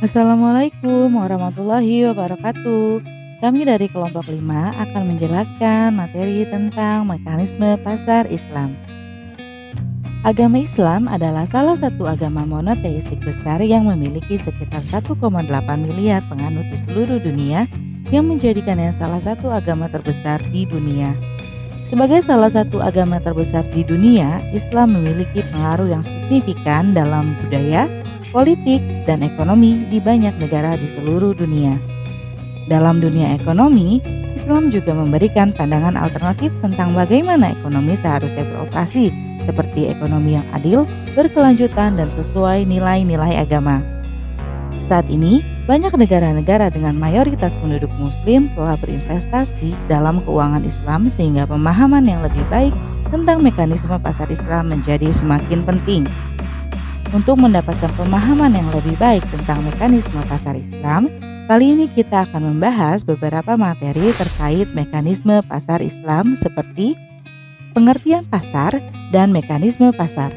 Assalamualaikum warahmatullahi wabarakatuh. Kami dari kelompok 5 akan menjelaskan materi tentang mekanisme pasar Islam. Agama Islam adalah salah satu agama monoteistik besar yang memiliki sekitar 1,8 miliar penganut di seluruh dunia, yang menjadikannya salah satu agama terbesar di dunia. Sebagai salah satu agama terbesar di dunia, Islam memiliki pengaruh yang signifikan dalam budaya, politik, dan ekonomi di banyak negara di seluruh dunia. Dalam dunia ekonomi, Islam juga memberikan pandangan alternatif tentang bagaimana ekonomi seharusnya beroperasi, seperti ekonomi yang adil, berkelanjutan, dan sesuai nilai-nilai agama. Saat ini, banyak negara-negara dengan mayoritas penduduk Muslim telah berinvestasi dalam keuangan Islam, sehingga pemahaman yang lebih baik tentang mekanisme pasar Islam menjadi semakin penting. Untuk mendapatkan pemahaman yang lebih baik tentang mekanisme pasar Islam, kali ini kita akan membahas beberapa materi terkait mekanisme pasar Islam, seperti pengertian pasar dan mekanisme pasar,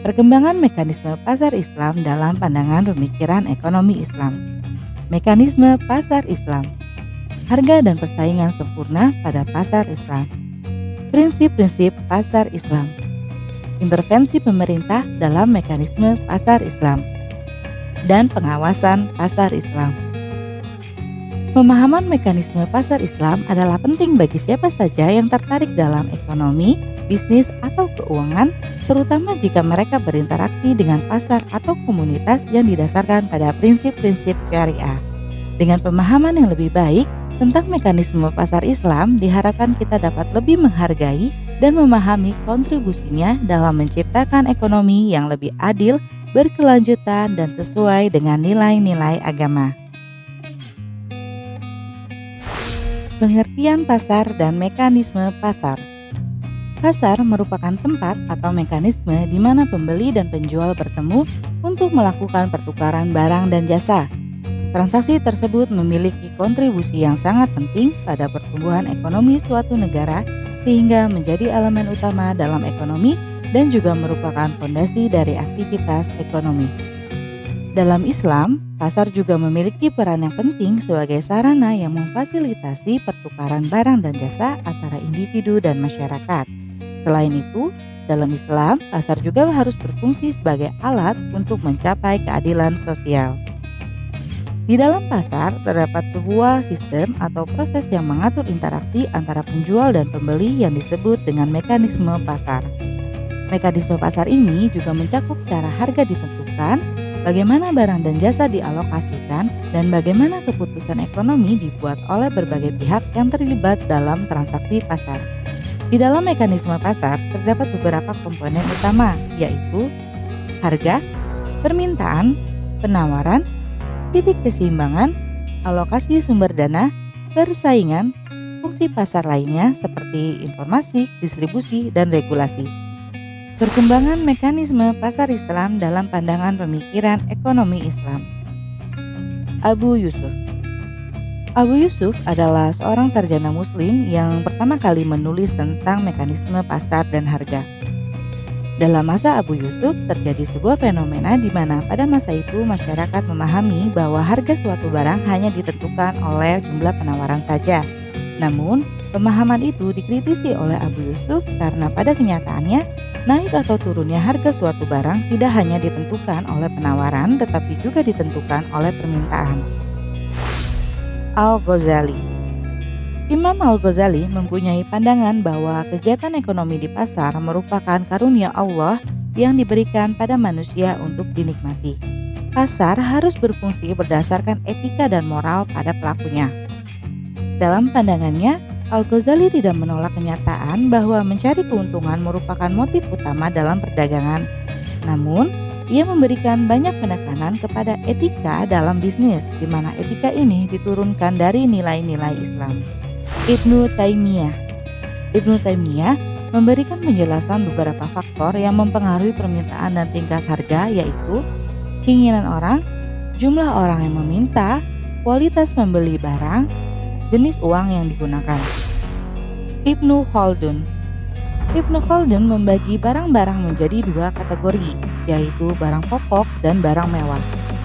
perkembangan mekanisme pasar Islam dalam pandangan pemikiran ekonomi Islam, mekanisme pasar Islam, harga dan persaingan sempurna pada pasar Islam, prinsip-prinsip pasar Islam, intervensi pemerintah dalam mekanisme pasar Islam, dan pengawasan pasar Islam. Pemahaman mekanisme pasar Islam adalah penting bagi siapa saja yang tertarik dalam ekonomi, bisnis, atau keuangan, terutama jika mereka berinteraksi dengan pasar atau komunitas yang didasarkan pada prinsip-prinsip syariah. Dengan pemahaman yang lebih baik tentang mekanisme pasar Islam, diharapkan kita dapat lebih menghargai dan memahami kontribusinya dalam menciptakan ekonomi yang lebih adil, berkelanjutan, dan sesuai dengan nilai-nilai agama. Pengertian pasar dan mekanisme pasar. Pasar merupakan tempat atau mekanisme di mana pembeli dan penjual bertemu untuk melakukan pertukaran barang dan jasa. Transaksi tersebut memiliki kontribusi yang sangat penting pada pertumbuhan ekonomi suatu negara, sehingga menjadi elemen utama dalam ekonomi dan juga merupakan fondasi dari aktivitas ekonomi. Dalam Islam, pasar juga memiliki peran yang penting sebagai sarana yang memfasilitasi pertukaran barang dan jasa antara individu dan masyarakat. Selain itu, dalam Islam, pasar juga harus berfungsi sebagai alat untuk mencapai keadilan sosial. Di dalam pasar terdapat sebuah sistem atau proses yang mengatur interaksi antara penjual dan pembeli yang disebut dengan mekanisme pasar. Mekanisme pasar ini juga mencakup cara harga ditentukan, bagaimana barang dan jasa dialokasikan, dan bagaimana keputusan ekonomi dibuat oleh berbagai pihak yang terlibat dalam transaksi pasar. Di dalam mekanisme pasar terdapat beberapa komponen utama, yaitu harga, permintaan, penawaran, titik keseimbangan, alokasi sumber dana, persaingan, fungsi pasar lainnya seperti informasi, distribusi, dan regulasi. Perkembangan mekanisme pasar Islam dalam pandangan pemikiran ekonomi Islam. Abu Yusuf adalah seorang sarjana muslim yang pertama kali menulis tentang mekanisme pasar dan harga. Dalam masa Abu Yusuf terjadi sebuah fenomena di mana pada masa itu masyarakat memahami bahwa harga suatu barang hanya ditentukan oleh jumlah penawaran saja. Namun, pemahaman itu dikritisi oleh Abu Yusuf karena pada kenyataannya naik atau turunnya harga suatu barang tidak hanya ditentukan oleh penawaran, tetapi juga ditentukan oleh permintaan. Al-Ghazali. Imam Al-Ghazali mempunyai pandangan bahwa kegiatan ekonomi di pasar merupakan karunia Allah yang diberikan pada manusia untuk dinikmati. Pasar harus berfungsi berdasarkan etika dan moral pada pelakunya. Dalam pandangannya, Al-Ghazali tidak menolak kenyataan bahwa mencari keuntungan merupakan motif utama dalam perdagangan. Namun, ia memberikan banyak penekanan kepada etika dalam bisnis, di mana etika ini diturunkan dari nilai-nilai Islam. Ibnu Taimiyah memberikan penjelasan beberapa faktor yang mempengaruhi permintaan dan tingkat harga, yaitu keinginan orang, jumlah orang yang meminta, kualitas pembeli barang, jenis uang yang digunakan. Ibnu Khaldun membagi barang-barang menjadi dua kategori, yaitu barang pokok dan barang mewah.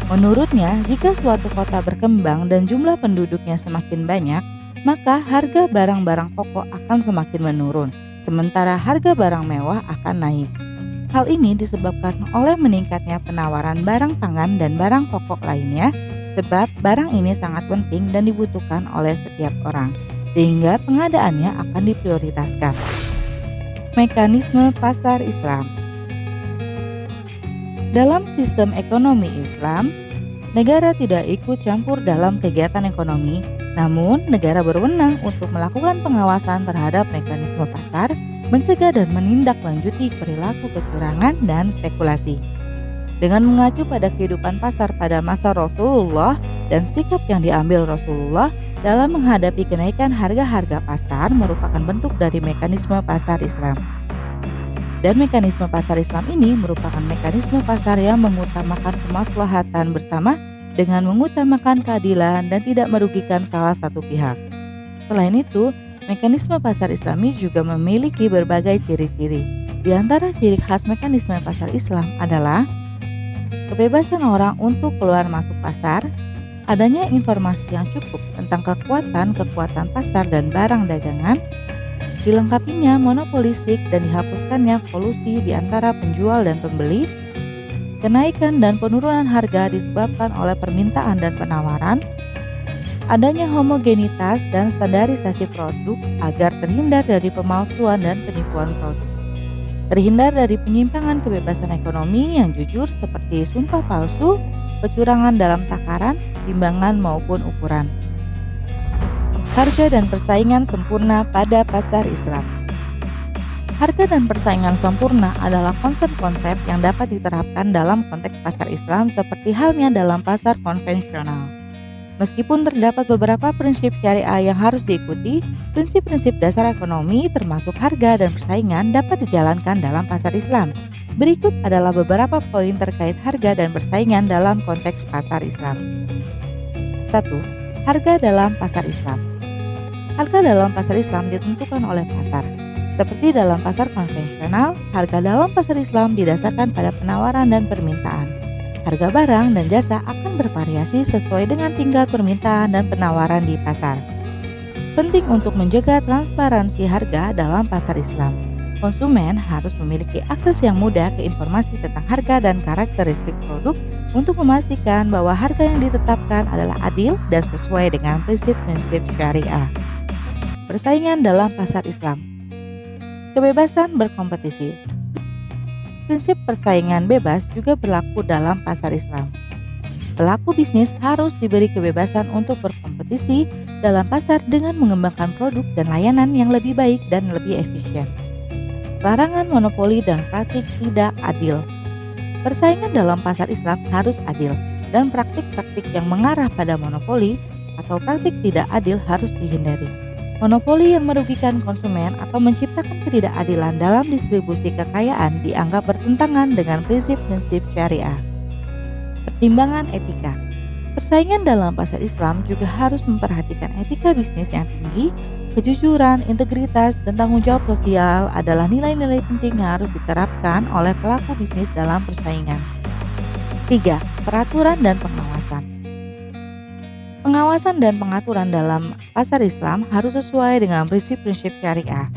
Menurutnya, jika suatu kota berkembang dan jumlah penduduknya semakin banyak, maka harga barang-barang pokok akan semakin menurun, sementara harga barang mewah akan naik. Hal ini disebabkan oleh meningkatnya penawaran barang pangan dan barang pokok lainnya, sebab barang ini sangat penting dan dibutuhkan oleh setiap orang, sehingga pengadaannya akan diprioritaskan. Mekanisme pasar Islam. Dalam sistem ekonomi Islam, negara tidak ikut campur dalam kegiatan ekonomi, namun negara berwenang untuk melakukan pengawasan terhadap mekanisme pasar, mencegah dan menindaklanjuti perilaku kecurangan dan spekulasi. Dengan mengacu pada kehidupan pasar pada masa Rasulullah dan sikap yang diambil Rasulullah dalam menghadapi kenaikan harga-harga pasar merupakan bentuk dari mekanisme pasar Islam. Dan mekanisme pasar Islam ini merupakan mekanisme pasar yang mengutamakan kemaslahatan bersama dengan mengutamakan keadilan dan tidak merugikan salah satu pihak. Selain itu, mekanisme pasar Islami juga memiliki berbagai ciri-ciri. Di antara ciri khas mekanisme pasar Islam adalah kebebasan orang untuk keluar masuk pasar, adanya informasi yang cukup tentang kekuatan pasar dan barang dagangan, dilengkapinya monopolistik dan dihapuskannya kolusi di antara penjual dan pembeli, kenaikan dan penurunan harga disebabkan oleh permintaan dan penawaran, adanya homogenitas dan standarisasi produk agar terhindar dari pemalsuan dan penipuan produk, terhindar dari penyimpangan kebebasan ekonomi yang jujur seperti sumpah palsu, kecurangan dalam takaran, timbangan maupun ukuran. Harga dan persaingan sempurna pada pasar Islam. Harga dan persaingan sempurna adalah konsep-konsep yang dapat diterapkan dalam konteks pasar Islam seperti halnya dalam pasar konvensional. Meskipun terdapat beberapa prinsip syariah yang harus diikuti, prinsip-prinsip dasar ekonomi termasuk harga dan persaingan dapat dijalankan dalam pasar Islam. Berikut adalah beberapa poin terkait harga dan persaingan dalam konteks pasar Islam. 1. Harga dalam pasar Islam. Harga dalam pasar Islam ditentukan oleh pasar. Seperti dalam pasar konvensional, harga dalam pasar Islam didasarkan pada penawaran dan permintaan. Harga barang dan jasa akan bervariasi sesuai dengan tingkat permintaan dan penawaran di pasar. Penting untuk menjaga transparansi harga dalam pasar Islam. Konsumen harus memiliki akses yang mudah ke informasi tentang harga dan karakteristik produk untuk memastikan bahwa harga yang ditetapkan adalah adil dan sesuai dengan prinsip-prinsip syariah. Persaingan dalam pasar Islam. Kebebasan berkompetisi. Prinsip persaingan bebas juga berlaku dalam pasar Islam. Pelaku bisnis harus diberi kebebasan untuk berkompetisi dalam pasar dengan mengembangkan produk dan layanan yang lebih baik dan lebih efisien. Larangan monopoli dan praktik tidak adil. Persaingan dalam pasar Islam harus adil, dan praktik-praktik yang mengarah pada monopoli atau praktik tidak adil harus dihindari. Monopoli yang merugikan konsumen atau menciptakan ketidakadilan dalam distribusi kekayaan dianggap bertentangan dengan prinsip-prinsip syariah. Pertimbangan etika. Persaingan dalam pasar Islam juga harus memperhatikan etika bisnis yang tinggi, kejujuran, integritas, dan tanggung jawab sosial adalah nilai-nilai penting yang harus diterapkan oleh pelaku bisnis dalam persaingan. 3. Peraturan dan pengawasan. Pengawasan dan pengaturan dalam pasar Islam harus sesuai dengan prinsip-prinsip syariah.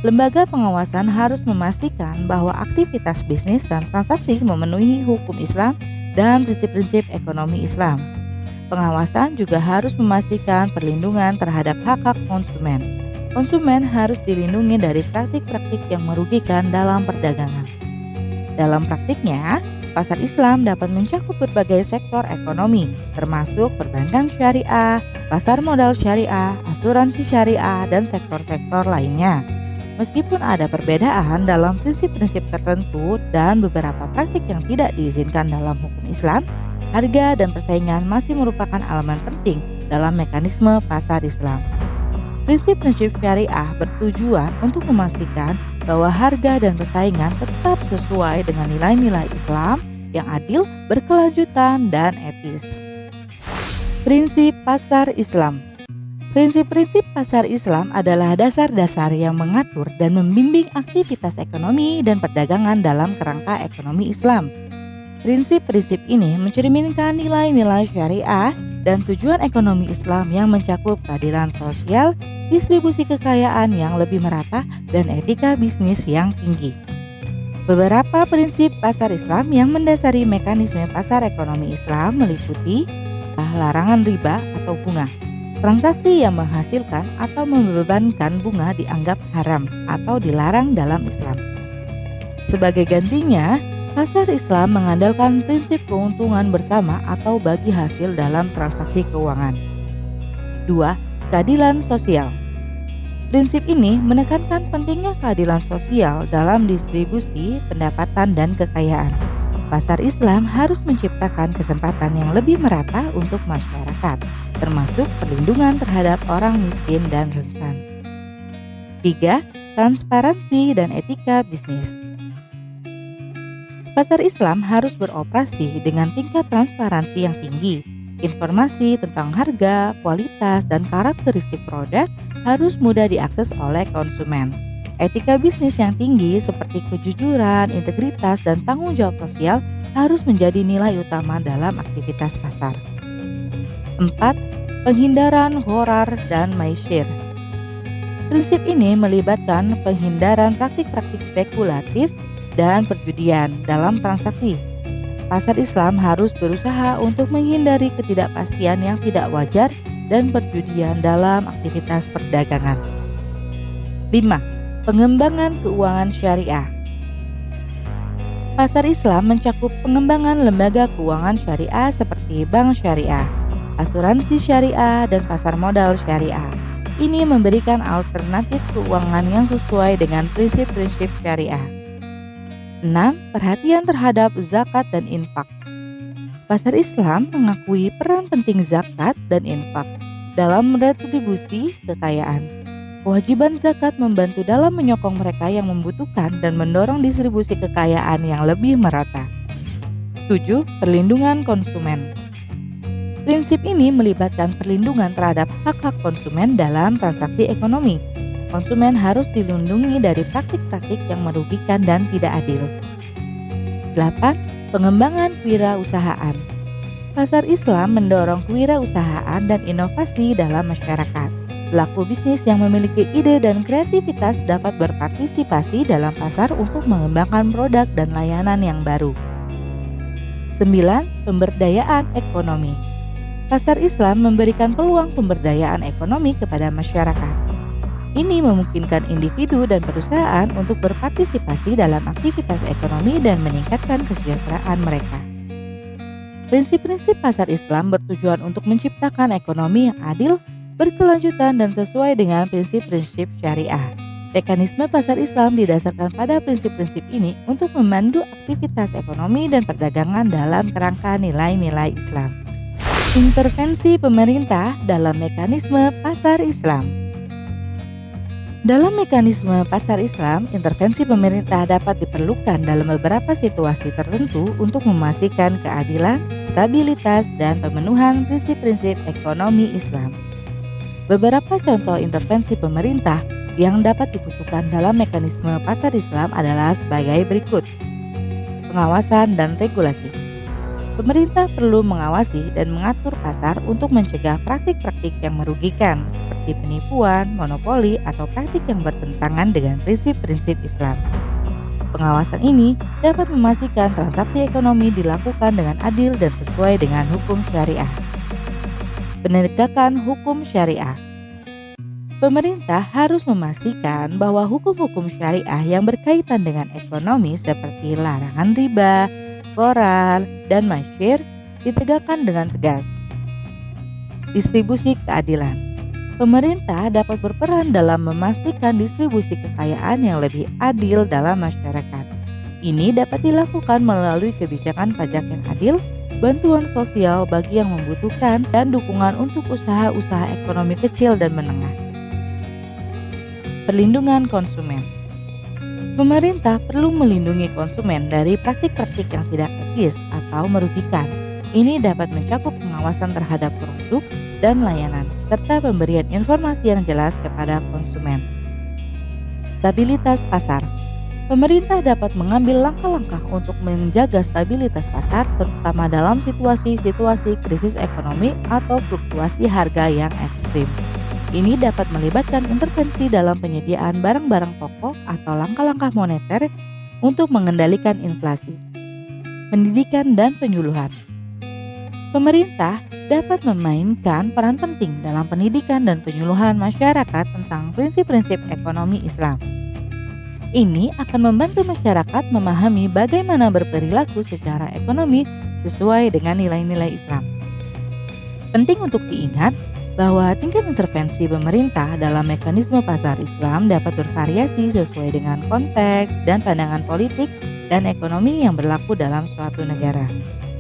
Lembaga pengawasan harus memastikan bahwa aktivitas bisnis dan transaksi memenuhi hukum Islam dan prinsip-prinsip ekonomi Islam. Pengawasan juga harus memastikan perlindungan terhadap hak-hak konsumen. Konsumen harus dilindungi dari praktik-praktik yang merugikan dalam perdagangan. Dalam praktiknya, pasar Islam dapat mencakup berbagai sektor ekonomi, termasuk perbankan syariah, pasar modal syariah, asuransi syariah, dan sektor-sektor lainnya. Meskipun ada perbedaan dalam prinsip-prinsip tertentu dan beberapa praktik yang tidak diizinkan dalam hukum Islam, harga dan persaingan masih merupakan elemen penting dalam mekanisme pasar Islam. Prinsip-prinsip syariah bertujuan untuk memastikan bahwa harga dan persaingan tetap sesuai dengan nilai-nilai Islam yang adil, berkelanjutan, dan etis. Prinsip pasar Islam. Prinsip-prinsip pasar Islam adalah dasar-dasar yang mengatur dan membimbing aktivitas ekonomi dan perdagangan dalam kerangka ekonomi Islam. Prinsip-prinsip ini mencerminkan nilai-nilai syariah dan tujuan ekonomi Islam yang mencakup keadilan sosial, distribusi kekayaan yang lebih merata, dan etika bisnis yang tinggi. Beberapa prinsip pasar Islam yang mendasari mekanisme pasar ekonomi Islam meliputi larangan riba atau bunga. Transaksi yang menghasilkan atau membebankan bunga dianggap haram atau dilarang dalam Islam. Sebagai gantinya, pasar Islam mengandalkan prinsip keuntungan bersama atau bagi hasil dalam transaksi keuangan. 2. Keadilan sosial. Prinsip ini menekankan pentingnya keadilan sosial dalam distribusi pendapatan dan kekayaan. Pasar Islam harus menciptakan kesempatan yang lebih merata untuk masyarakat, termasuk perlindungan terhadap orang miskin dan rentan. 3. Transparansi dan etika bisnis. Pasar Islam harus beroperasi dengan tingkat transparansi yang tinggi. Informasi tentang harga, kualitas, dan karakteristik produk harus mudah diakses oleh konsumen. Etika bisnis yang tinggi seperti kejujuran, integritas, dan tanggung jawab sosial harus menjadi nilai utama dalam aktivitas pasar. 4. Penghindaran gharar dan maisir. Prinsip ini melibatkan penghindaran praktik-praktik spekulatif dan perjudian dalam transaksi. Pasar Islam harus berusaha untuk menghindari ketidakpastian yang tidak wajar dan perjudian dalam aktivitas perdagangan. 5. Pengembangan keuangan syariah. Pasar Islam mencakup pengembangan lembaga keuangan syariah seperti bank syariah, asuransi syariah, dan pasar modal syariah. Ini memberikan alternatif keuangan yang sesuai dengan prinsip-prinsip syariah. 6. Perhatian terhadap zakat dan infak. Pasar Islam mengakui peran penting zakat dan infak dalam retribusi kekayaan. Kewajiban zakat membantu dalam menyokong mereka yang membutuhkan dan mendorong distribusi kekayaan yang lebih merata. 7. Perlindungan konsumen. Prinsip ini melibatkan perlindungan terhadap hak-hak konsumen dalam transaksi ekonomi. Konsumen harus dilindungi dari praktik-praktik yang merugikan dan tidak adil. 8. Pengembangan kewirausahaan. Pasar Islam mendorong kewirausahaan dan inovasi dalam masyarakat. Pelaku bisnis yang memiliki ide dan kreativitas dapat berpartisipasi dalam pasar untuk mengembangkan produk dan layanan yang baru. 9. Pemberdayaan ekonomi. Pasar Islam memberikan peluang pemberdayaan ekonomi kepada masyarakat. Ini memungkinkan individu dan perusahaan untuk berpartisipasi dalam aktivitas ekonomi dan meningkatkan kesejahteraan mereka. Prinsip-prinsip pasar Islam bertujuan untuk menciptakan ekonomi yang adil, berkelanjutan, dan sesuai dengan prinsip-prinsip syariah. Mekanisme pasar Islam didasarkan pada prinsip-prinsip ini untuk memandu aktivitas ekonomi dan perdagangan dalam kerangka nilai-nilai Islam. Intervensi pemerintah dalam mekanisme pasar Islam. Dalam mekanisme pasar Islam, intervensi pemerintah dapat diperlukan dalam beberapa situasi tertentu untuk memastikan keadilan, stabilitas, dan pemenuhan prinsip-prinsip ekonomi Islam. Beberapa contoh intervensi pemerintah yang dapat dibutuhkan dalam mekanisme pasar Islam adalah sebagai berikut. Pengawasan dan regulasi. Pemerintah perlu mengawasi dan mengatur pasar untuk mencegah praktik-praktik yang merugikan seperti penipuan, monopoli, atau praktik yang bertentangan dengan prinsip-prinsip Islam. Pengawasan ini dapat memastikan transaksi ekonomi dilakukan dengan adil dan sesuai dengan hukum syariah. Penegakan hukum syariah. Pemerintah harus memastikan bahwa hukum-hukum syariah yang berkaitan dengan ekonomi seperti larangan riba, gharar, dan maisir ditegakkan dengan tegas. Distribusi keadilan. Pemerintah dapat berperan dalam memastikan distribusi kekayaan yang lebih adil dalam masyarakat. Ini dapat dilakukan melalui kebijakan pajak yang adil, bantuan sosial bagi yang membutuhkan, dan dukungan untuk usaha-usaha ekonomi kecil dan menengah. Perlindungan konsumen. Pemerintah perlu melindungi konsumen dari praktik-praktik yang tidak etis atau merugikan. Ini dapat mencakup pengawasan terhadap produk dan layanan, serta pemberian informasi yang jelas kepada konsumen. Stabilitas pasar. Pemerintah dapat mengambil langkah-langkah untuk menjaga stabilitas pasar, terutama dalam situasi-situasi krisis ekonomi atau fluktuasi harga yang ekstrim. Ini dapat melibatkan intervensi dalam penyediaan barang-barang pokok atau langkah-langkah moneter untuk mengendalikan inflasi, pendidikan, dan penyuluhan. Pemerintah dapat memainkan peran penting dalam pendidikan dan penyuluhan masyarakat tentang prinsip-prinsip ekonomi Islam. Ini akan membantu masyarakat memahami bagaimana berperilaku secara ekonomi sesuai dengan nilai-nilai Islam. Penting untuk diingat bahwa tingkat intervensi pemerintah dalam mekanisme pasar Islam dapat bervariasi sesuai dengan konteks dan pandangan politik dan ekonomi yang berlaku dalam suatu negara.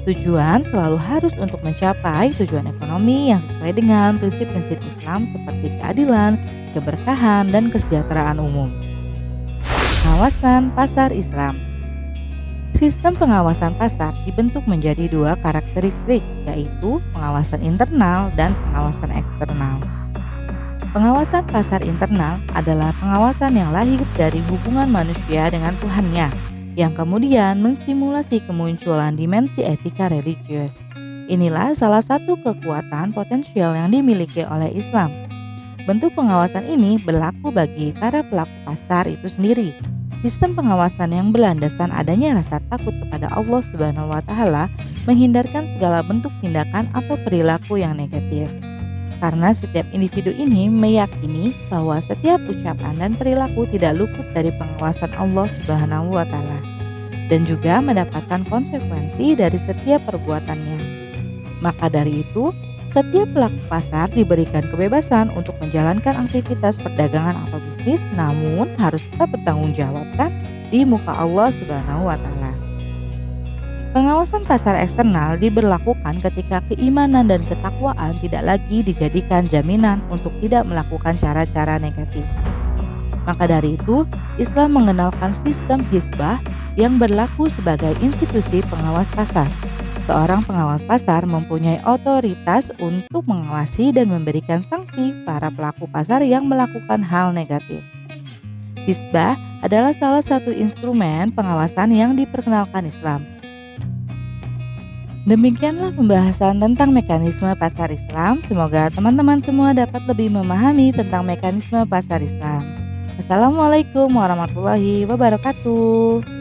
Tujuan selalu harus untuk mencapai tujuan ekonomi yang sesuai dengan prinsip-prinsip Islam seperti keadilan, keberkahan, dan kesejahteraan umum. Pengawasan pasar Islam. Sistem pengawasan pasar dibentuk menjadi dua karakteristik, yaitu pengawasan internal dan pengawasan eksternal. Pengawasan pasar internal adalah pengawasan yang lahir dari hubungan manusia dengan Tuhannya, yang kemudian menstimulasi kemunculan dimensi etika religius. Inilah salah satu kekuatan potensial yang dimiliki oleh Islam. Bentuk pengawasan ini berlaku bagi para pelaku pasar itu sendiri. Sistem pengawasan yang berlandaskan adanya rasa takut kepada Allah Subhanahu wa Ta'ala menghindarkan segala bentuk tindakan atau perilaku yang negatif. Karena setiap individu ini meyakini bahwa setiap ucapan dan perilaku tidak luput dari pengawasan Allah Subhanahu wa Ta'ala dan juga mendapatkan konsekuensi dari setiap perbuatannya. Maka dari itu, setiap pelaku pasar diberikan kebebasan untuk menjalankan aktivitas perdagangan atau bisnis, namun harus tetap bertanggung jawabkan di muka Allah Subhanahu wa Ta'ala. Pengawasan pasar eksternal diberlakukan ketika keimanan dan ketakwaan tidak lagi dijadikan jaminan untuk tidak melakukan cara-cara negatif. Maka dari itu, Islam mengenalkan sistem hisbah yang berlaku sebagai institusi pengawas pasar. Seorang pengawas pasar mempunyai otoritas untuk mengawasi dan memberikan sanksi para pelaku pasar yang melakukan hal negatif. Hisbah adalah salah satu instrumen pengawasan yang diperkenalkan Islam. Demikianlah pembahasan tentang mekanisme pasar Islam. Semoga teman-teman semua dapat lebih memahami tentang mekanisme pasar Islam. Assalamualaikum warahmatullahi wabarakatuh.